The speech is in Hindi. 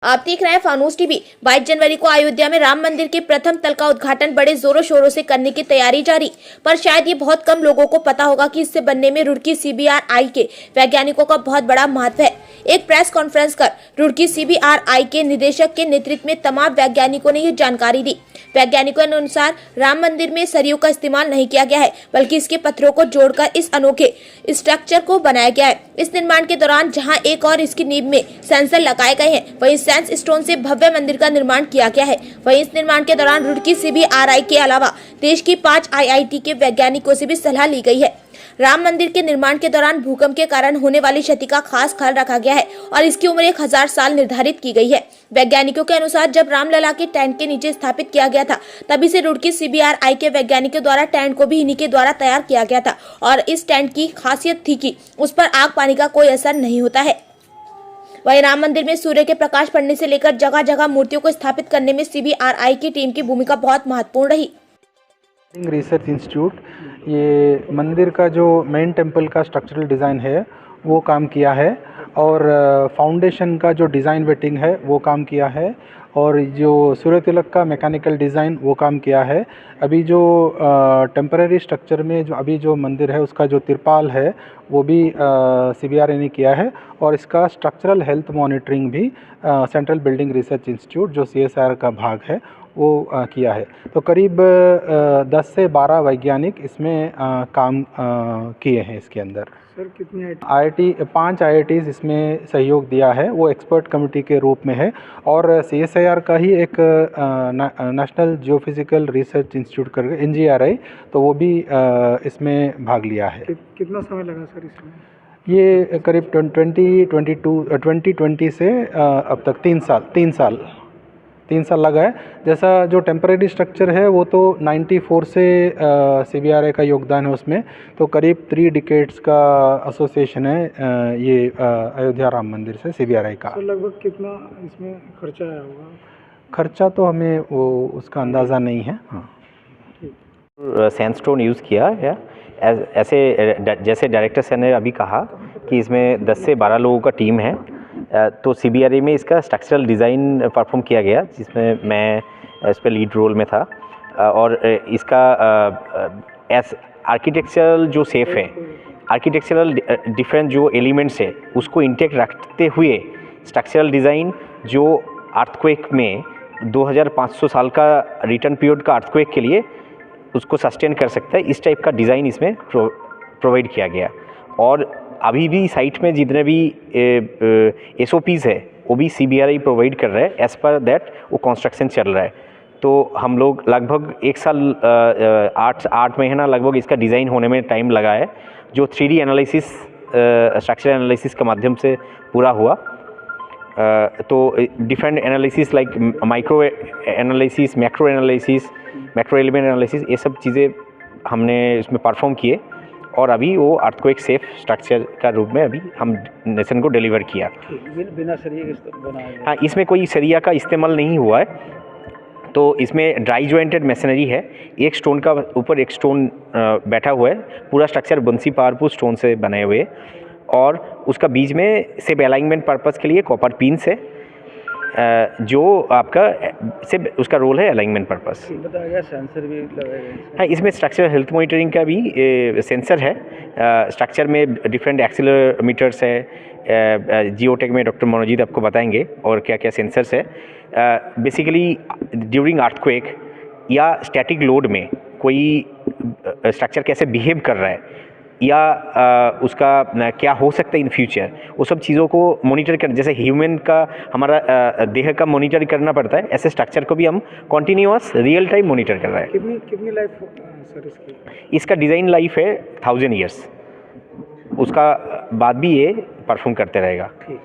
आप देख रहे हैं फानूस टीवी। 22 जनवरी को अयोध्या में राम मंदिर के प्रथम तल का उद्घाटन बड़े जोरों शोरों से करने की तैयारी जारी, पर शायद ये बहुत कम लोगों को पता होगा कि इससे बनने में रुड़की सीबीआरआई के वैज्ञानिकों का बहुत बड़ा महत्व है। एक प्रेस कॉन्फ्रेंस कर रुड़की सीबीआरआई के निदेशक के नेतृत्व में तमाम वैज्ञानिकों ने ये जानकारी दी। वैज्ञानिकों के अनुसार राम मंदिर में सरियों का इस्तेमाल नहीं किया गया है, बल्कि इसके पत्थरों को जोड़कर इस अनोखे स्ट्रक्चर को बनाया गया है। इस निर्माण के दौरान जहां एक और इसकी नींव में सेंसर लगाए गए हैं, वहीं सैंड स्टोन से भव्य मंदिर का निर्माण किया गया है। वहीं इस निर्माण के दौरान रुड़की सीबीआरआई के अलावा देश की 5 आईआईटी के वैज्ञानिकों से भी सलाह ली गई है। राम मंदिर के निर्माण के दौरान भूकंप के कारण होने वाली क्षति का खास ख्याल रखा गया है और इसकी उम्र 1000 साल निर्धारित की गई है। वैज्ञानिकों के अनुसार जब रामलला के टैंक के नीचे स्थापित किया गया था, तभी से रुड़की सीबीआरआई के वैज्ञानिकों द्वारा टैंक को भी इन्हीं के द्वारा तैयार किया गया था और इस टैंक की खासियत थी कि उस पर आग पानी का कोई असर नहीं होता है। वहीं राम मंदिर में सूर्य के प्रकाश पड़ने से लेकर जगह जगह मूर्तियों को स्थापित करने में सीबीआरआई की टीम की भूमिका बहुत महत्वपूर्ण रही। रिसर्च इंस्टीट्यूट ये मंदिर का जो मेन टेम्पल का स्ट्रक्चरल डिज़ाइन है वो काम किया है और फाउंडेशन का जो डिज़ाइन वेटिंग है वो काम किया है और जो सूर्य तिलक का मैकेनिकल डिज़ाइन वो काम किया है। अभी जो टेम्पररी स्ट्रक्चर में जो अभी जो मंदिर है उसका जो तिरपाल है वो भी सीबीआरआई ने किया है और इसका स्ट्रक्चरल हेल्थ मॉनिटरिंग भी सेंट्रल बिल्डिंग रिसर्च इंस्टीट्यूट जो सीएसआईआर का भाग है वो किया है। तो करीब 10 से 12 वैज्ञानिक इसमें काम किए हैं। इसके अंदर सर कितनी आईआईटी 5 आईआईटीज इसमें सहयोग दिया है, वो एक्सपर्ट कमेटी के रूप में है और सीएसआईआर का ही एक नेशनल जियोफिजिकल रिसर्च इंस्टीट्यूट करके NGRI, तो वो भी इसमें भाग लिया है। कितना समय लगा सर इसमें? ये करीब 2020 से अब तक 3 साल लगा है। जैसा जो टेम्परेरी स्ट्रक्चर है वो तो 94 से सीबीआरआई का योगदान है उसमें, तो करीब 3 डिकेड्स का एसोसिएशन है ये अयोध्या राम मंदिर से सीबीआरआई का। तो लगभग कितना इसमें खर्चा आया होगा? खर्चा तो हमें वो उसका अंदाज़ा नहीं है। हाँ, सैंडस्टोन यूज़ किया है ऐसे, जैसे डायरेक्टर सर ने अभी कहा कि इसमें 10 से 12 लोगों का टीम है। तो सीबीआरआई में इसका स्ट्रक्चरल डिज़ाइन परफॉर्म किया गया, जिसमें मैं इस पर लीड रोल में था और इसका आर्किटेक्चरल जो सेफ है, आर्किटेक्चरल डिफरेंट जो एलिमेंट्स है उसको इंटेक्ट रखते हुए स्ट्रक्चरल डिज़ाइन जो अर्थक्वेक में 2500 साल का रिटर्न पीरियड का अर्थक्वेक के लिए उसको सस्टेन कर सकता है, इस टाइप का डिज़ाइन इसमें प्रोवाइड किया गया। और अभी भी साइट में जितने भी SOPs है वो भी सीबीआरआई प्रोवाइड कर रहा है, एज़ पर दैट वो कंस्ट्रक्शन चल रहा है। तो हम लोग लगभग 1 साल 8 महीना लगभग इसका डिज़ाइन होने में टाइम लगा है, जो 3D एनालिसिस स्ट्रक्चर एनालिसिस के माध्यम से पूरा हुआ। तो different analysis like micro analysis, macro analysis, macro element analysis, ये सब चीज़ें हमने इसमें परफॉर्म किए और अभी वो अर्थक्वेक सेफ स्ट्रक्चर का रूप में अभी हम नेशन को डिलीवर किया। बिना सरिया के बनाया? हाँ, इसमें कोई सरिया का इस्तेमाल नहीं हुआ है, तो इसमें ड्राई जॉइंटेड मशीनरी है। एक स्टोन का ऊपर एक स्टोन बैठा हुआ है, पूरा स्ट्रक्चर बंसी पावरफुल स्टोन से बने हुए और उसका बीच में सिर्फ अलाइनमेंट पर्पज़ के लिए कॉपर पिन्स है, जो आपका सिर्फ उसका रोल है अलाइनमेंट पर्पस। बताया गया सेंसर भी लगाए गए? हाँ, इसमें स्ट्रक्चर हेल्थ मॉनिटरिंग का भी सेंसर है। स्ट्रक्चर में डिफरेंट एक्सीलरोमीटर्स है, जियोटेक में डॉक्टर मनोजीत आपको बताएंगे और क्या क्या सेंसर्स है। बेसिकली ड्यूरिंग अर्थक्वेक या स्टैटिक लोड में कोई स्ट्रक्चर कैसे बिहेव कर रहा है या उसका क्या हो सकता है इन फ्यूचर, वो सब चीज़ों को मॉनिटर कर, जैसे ह्यूमन का हमारा देह का मॉनिटर करना पड़ता है, ऐसे स्ट्रक्चर को भी हम कॉन्टीन्यूअस रियल टाइम मॉनिटर कर रहे हैं। कितनी लाइफ सर इसकी? इसका डिज़ाइन लाइफ है 1000 ईयर्स, उसका बाद भी ये परफॉर्म करते रहेगा। ठीक।